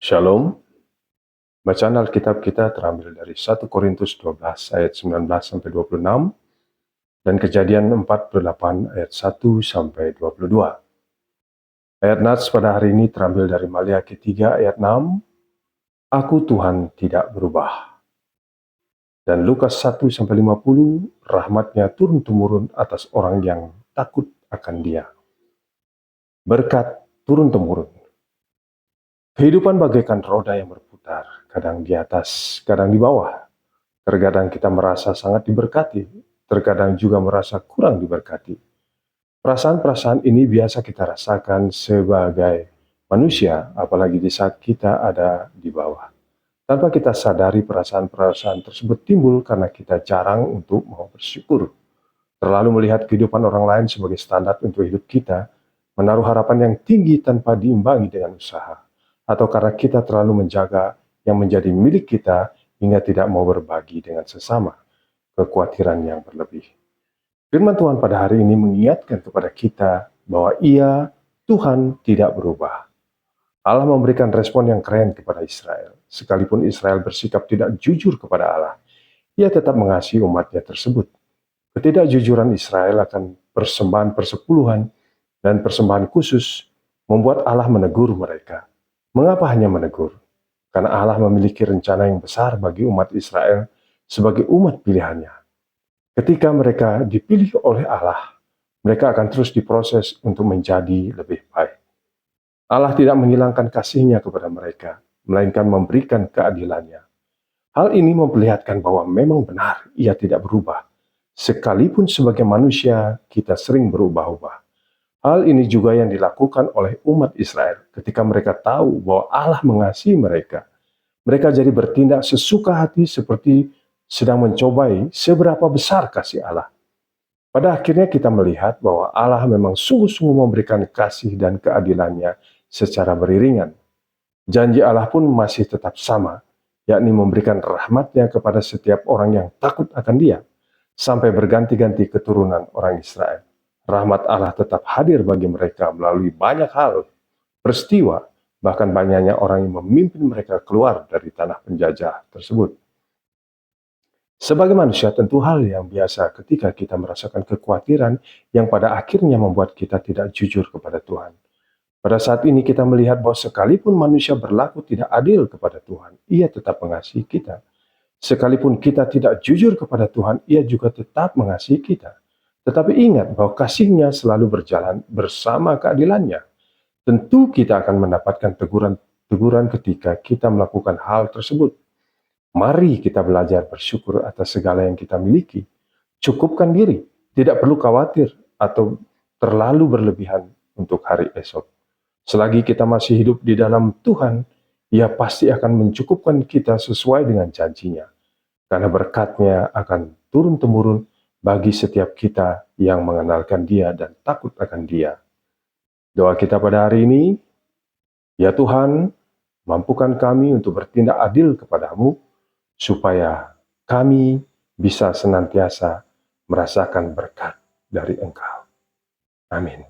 Shalom, bacaan Alkitab kita terambil dari 1 Korintus 12 ayat 19-26 dan Kejadian 48 ayat 1-22. Ayat nats pada hari ini terambil dari Maliaki 3 ayat 6, Aku Tuhan tidak berubah. Dan Lukas 1-50, rahmatnya turun-temurun atas orang yang takut akan Dia. Berkat turun-temurun. Kehidupan bagaikan roda yang berputar, kadang di atas, kadang di bawah. Terkadang kita merasa sangat diberkati, terkadang juga merasa kurang diberkati. Perasaan-perasaan ini biasa kita rasakan sebagai manusia, apalagi di saat kita ada di bawah. Tanpa kita sadari, perasaan-perasaan tersebut timbul karena kita jarang untuk mau bersyukur. Terlalu melihat kehidupan orang lain sebagai standar untuk hidup kita, menaruh harapan yang tinggi tanpa diimbangi dengan usaha. Atau karena kita terlalu menjaga yang menjadi milik kita hingga tidak mau berbagi dengan sesama, kekhawatiran yang berlebih. Firman Tuhan pada hari ini mengingatkan kepada kita bahwa Ia, Tuhan, tidak berubah. Allah memberikan respon yang keren kepada Israel. Sekalipun Israel bersikap tidak jujur kepada Allah, Ia tetap mengasihi umatnya tersebut. Ketidakjujuran Israel akan persembahan persepuluhan dan persembahan khusus membuat Allah menegur mereka. Mengapa hanya menegur? Karena Allah memiliki rencana yang besar bagi umat Israel sebagai umat pilihannya. Ketika mereka dipilih oleh Allah, mereka akan terus diproses untuk menjadi lebih baik. Allah tidak menghilangkan kasih-Nya kepada mereka, melainkan memberikan keadilannya. Hal ini memperlihatkan bahwa memang benar Ia tidak berubah. Sekalipun sebagai manusia, kita sering berubah-ubah. Hal ini juga yang dilakukan oleh umat Israel ketika mereka tahu bahwa Allah mengasihi mereka. Mereka jadi bertindak sesuka hati seperti sedang mencobai seberapa besar kasih Allah. Pada akhirnya kita melihat bahwa Allah memang sungguh-sungguh memberikan kasih dan keadilannya secara beriringan. Janji Allah pun masih tetap sama, yakni memberikan rahmat-Nya kepada setiap orang yang takut akan Dia, sampai berganti-ganti keturunan orang Israel. Rahmat Allah tetap hadir bagi mereka melalui banyak hal, peristiwa, bahkan banyaknya orang yang memimpin mereka keluar dari tanah penjajah tersebut. Sebagai manusia, tentu hal yang biasa ketika kita merasakan kekhawatiran yang pada akhirnya membuat kita tidak jujur kepada Tuhan. Pada saat ini kita melihat bahwa sekalipun manusia berlaku tidak adil kepada Tuhan, Ia tetap mengasihi kita. Sekalipun kita tidak jujur kepada Tuhan, Ia juga tetap mengasihi kita. Tetapi ingat bahwa kasih-Nya selalu berjalan bersama keadilannya. Tentu kita akan mendapatkan teguran ketika kita melakukan hal tersebut. Mari kita belajar bersyukur atas segala yang kita miliki. Cukupkan diri, tidak perlu khawatir atau terlalu berlebihan untuk hari esok. Selagi kita masih hidup di dalam Tuhan, Ia pasti akan mencukupkan kita sesuai dengan janji-Nya. Karena berkat-Nya akan turun-temurun bagi setiap kita yang mengenalkan Dia dan takut akan Dia. Doa kita pada hari ini, ya Tuhan, mampukan kami untuk bertindak adil kepadamu, supaya kami bisa senantiasa merasakan berkat dari Engkau. Amin.